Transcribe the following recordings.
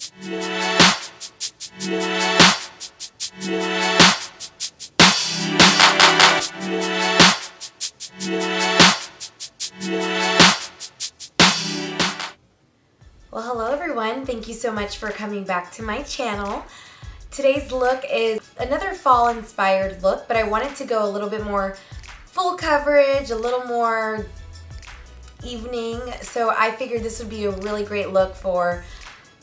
Well, hello everyone. Thank you so much for coming back to my channel. Today's look is another fall inspired look, but I wanted to go a little bit more full coverage, a little more evening, so I figured this would be a really great look for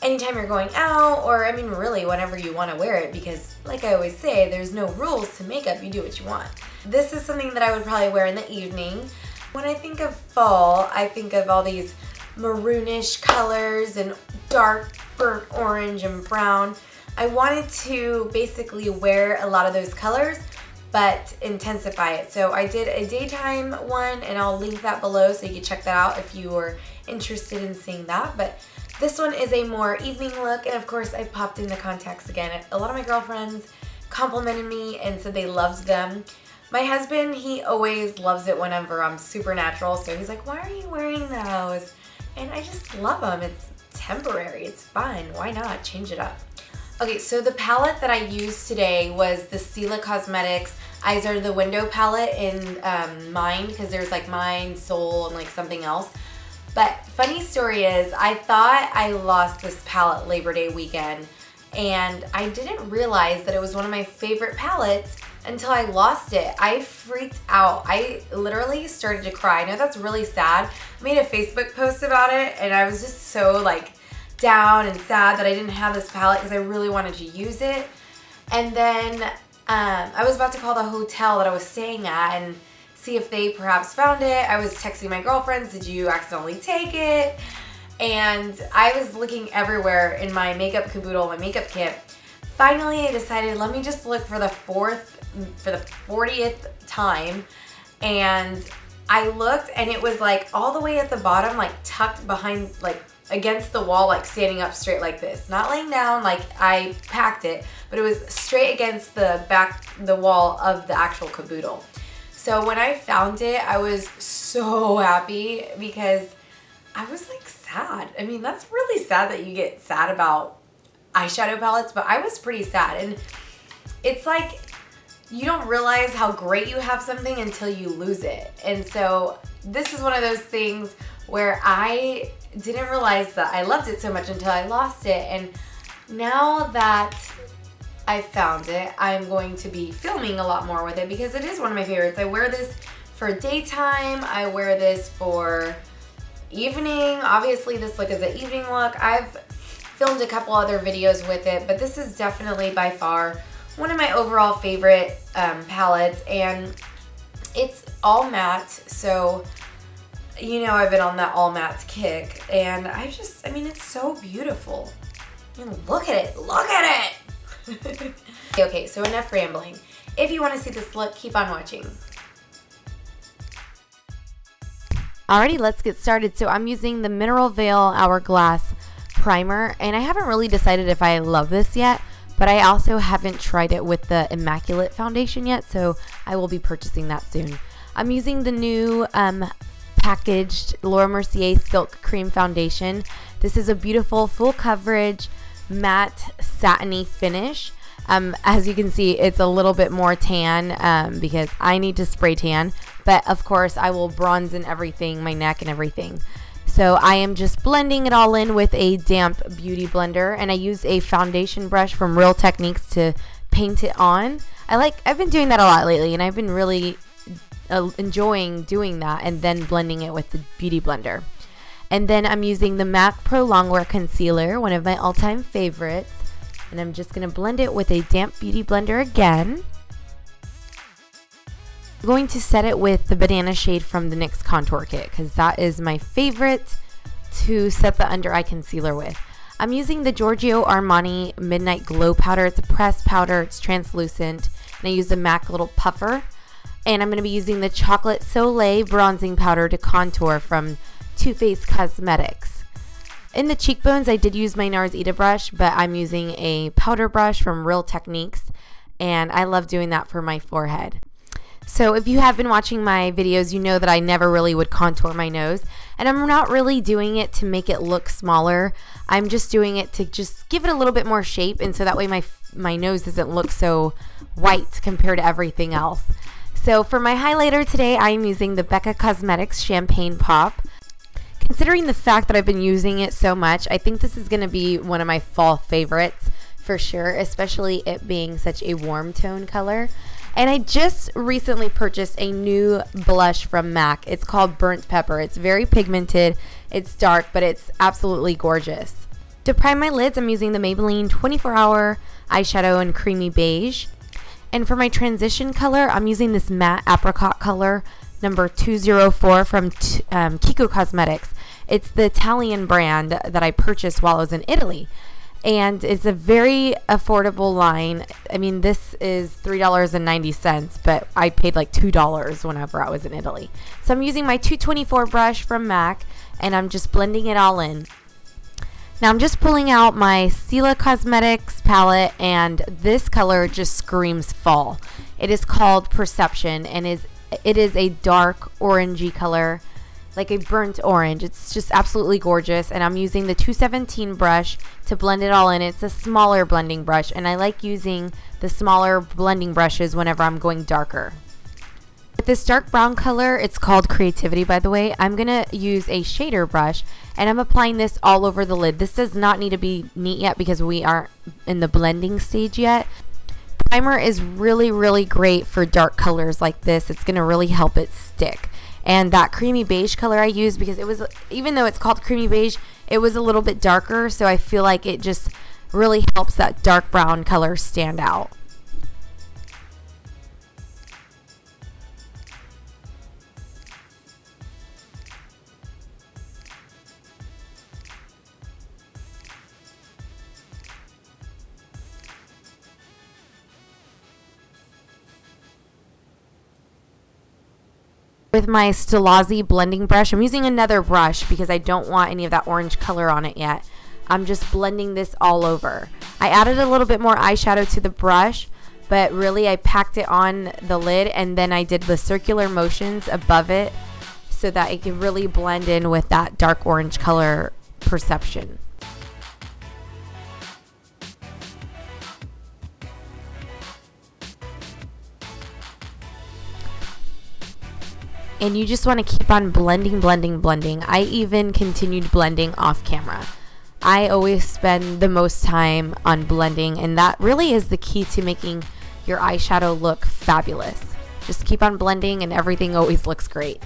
anytime you're going out, or I mean really whenever you want to wear it, because like I always say, there's no rules to makeup, you do what you want. This is something that I would probably wear in the evening. When I think of fall, I think of all these maroonish colors and dark burnt orange and brown. I wanted to basically wear a lot of those colors but intensify it. So I did a daytime one, and I'll link that below so you can check that out if you are interested in seeing that. But this one is a more evening look, and of course I popped in the contacts again. A lot of my girlfriends complimented me and said they loved them. My husband, he always loves it whenever I'm super natural, so he's like, why are you wearing those? And I just love them. It's temporary. It's fun. Why not? Change it up. Okay, so the palette that I used today was the Stila Cosmetics Eyes Are the Window palette in Mind, because there's like Mind, Soul, and like something else. But funny story is, I thought I lost this palette Labor Day weekend, and I didn't realize that it was one of my favorite palettes until I lost it. I freaked out. I literally started to cry. I know that's really sad. I made a Facebook post about it, and I was just so like down and sad that I didn't have this palette because I really wanted to use it. And then I was about to call the hotel that I was staying at and see if they perhaps found it. I was texting my girlfriends, did you accidentally take it? And I was looking everywhere in my makeup caboodle, my makeup kit. Finally, I decided, let me just look for the 40th time, and I looked, and it was like all the way at the bottom, like tucked behind, like against the wall, like standing up straight like this, not laying down like I packed it, but it was straight against the wall of the actual caboodle. So when I found it, I was so happy because I was like sad. I mean, that's really sad that you get sad about eyeshadow palettes, but I was pretty sad. And it's like you don't realize how great you have something until you lose it. And so this is one of those things where I didn't realize that I loved it so much until I lost it. And now that I found it, I'm going to be filming a lot more with it because it is one of my favorites. I wear this for daytime. I wear this for evening. Obviously this look is an evening look. I've filmed a couple other videos with it, but this is definitely by far one of my overall favorite palettes, and it's all matte, so you know I've been on that all matte kick, and I mean, it's so beautiful. I mean, look at it, look at it! Okay, so enough rambling. If you want to see this look, keep on watching. Alrighty, let's get started. So I'm using the Mineral Veil Hourglass primer, and I haven't really decided if I love this yet, but I also haven't tried it with the Immaculate foundation yet, so I will be purchasing that soon. I'm using the new packaged Laura Mercier Silk Cream foundation. This is a beautiful full coverage matte satiny finish. As you can see, it's a little bit more tan because I need to spray tan, but of course I will bronze in everything, my neck and everything. So I am just blending it all in with a damp beauty blender, and I use a foundation brush from Real Techniques to paint it on. I've been doing that a lot lately, and I've been really enjoying doing that and then blending it with the beauty blender. And then I'm using the MAC Prolongwear Concealer, one of my all-time favorites, and I'm just going to blend it with a damp beauty blender again. I'm going to set it with the Banana Shade from the NYX Contour Kit because that is my favorite to set the under eye concealer with. I'm using the Giorgio Armani Midnight Glow Powder. It's a pressed powder, it's translucent, and I use a MAC little puffer. And I'm going to be using the Chocolate Soleil Bronzing Powder to contour from Too Faced Cosmetics. In the cheekbones, I did use my NARS Ita brush, but I'm using a powder brush from Real Techniques, and I love doing that for my forehead. So if you have been watching my videos, you know that I never really would contour my nose. And I'm not really doing it to make it look smaller. I'm just doing it to just give it a little bit more shape, and so that way my nose doesn't look so white compared to everything else. So for my highlighter today, I'm using the Becca Cosmetics Champagne Pop. Considering the fact that I've been using it so much, I think this is going to be one of my fall favorites for sure, especially it being such a warm tone color. And I just recently purchased a new blush from MAC. It's called Burnt Pepper. It's very pigmented, it's dark, but it's absolutely gorgeous. To prime my lids, I'm using the Maybelline 24-Hour Eyeshadow in Creamy Beige. And for my transition color, I'm using this matte apricot color, number 204 from Kiko Cosmetics. It's the Italian brand that I purchased while I was in Italy. And it's a very affordable line. I mean, this is $3.90, but I paid like $2 whenever I was in Italy. So I'm using my 224 brush from MAC, and I'm just blending it all in. Now I'm just pulling out my Stila Cosmetics palette, and this color just screams fall. It is called Perception, and it is a dark orangey color, like a burnt orange. It's just absolutely gorgeous, and I'm using the 217 brush to blend it all in. It's a smaller blending brush, and I like using the smaller blending brushes whenever I'm going darker. With this dark brown color, it's called Creativity, by the way, I'm going to use a shader brush, and I'm applying this all over the lid. This does not need to be neat yet because we aren't in the blending stage yet. Primer is really, really great for dark colors like this. It's going to really help it stick. And that creamy beige color I used, because it was, even though it's called creamy beige, it was a little bit darker, so I feel like it just really helps that dark brown color stand out. With my Stila blending brush, I'm using another brush because I don't want any of that orange color on it yet. I'm just blending this all over. I added a little bit more eyeshadow to the brush, but really I packed it on the lid, and then I did the circular motions above it so that it could really blend in with that dark orange color Perception. And you just want to keep on blending, blending, blending. I even continued blending off camera. I always spend the most time on blending, and that really is the key to making your eyeshadow look fabulous. Just keep on blending and everything always looks great.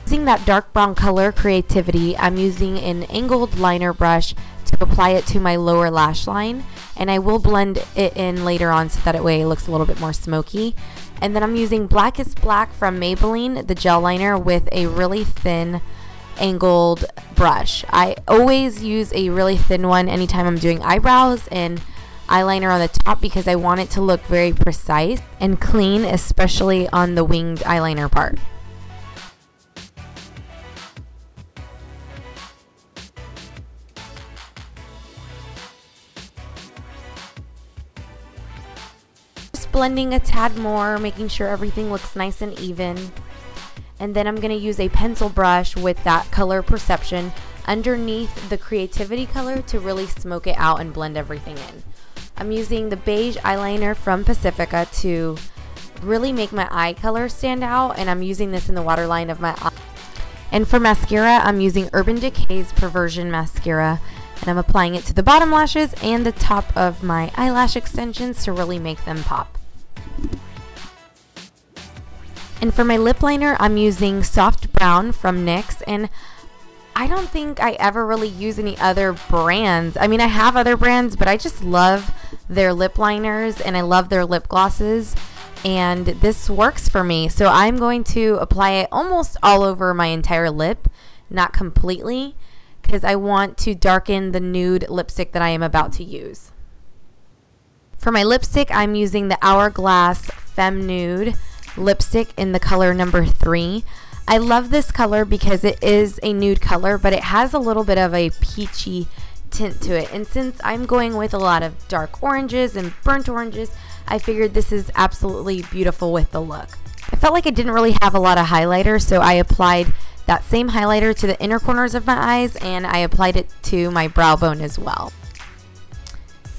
Using that dark brown color Creativity, I'm using an angled liner brush to apply it to my lower lash line, and I will blend it in later on so that it looks a little bit more smoky. And then I'm using Blackest Black from Maybelline, the gel liner, with a really thin angled brush. I always use a really thin one anytime I'm doing eyebrows and eyeliner on the top because I want it to look very precise and clean, especially on the winged eyeliner part. Blending a tad more, making sure everything looks nice and even. And then I'm going to use a pencil brush with that color Perception underneath the Creativity color to really smoke it out and blend everything in. I'm using the beige eyeliner from Pacifica to really make my eye color stand out, and I'm using this in the waterline of my eye. And for mascara, I'm using Urban Decay's Perversion mascara, and I'm applying it to the bottom lashes and the top of my eyelash extensions to really make them pop. And for my lip liner, I'm using Soft Brown from NYX, and I don't think I ever really use any other brands. I mean, I have other brands, but I just love their lip liners and I love their lip glosses, and this works for me. So I'm going to apply it almost all over my entire lip, not completely, because I want to darken the nude lipstick that I am about to use. For my lipstick, I'm using the Hourglass Femme Nude lipstick in the color number 3. I love this color because it is a nude color, but it has a little bit of a peachy tint to it. And since I'm going with a lot of dark oranges and burnt oranges, I figured this is absolutely beautiful with the look. I felt like I didn't really have a lot of highlighter, so I applied that same highlighter to the inner corners of my eyes, and I applied it to my brow bone as well.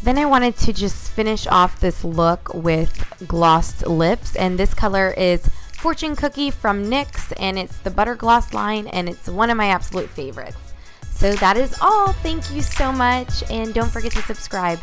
Then I wanted to just finish off this look with glossed lips, and this color is Fortune Cookie from NYX, and it's the Butter Gloss line, and it's one of my absolute favorites. So that is all. Thank you so much, and don't forget to subscribe.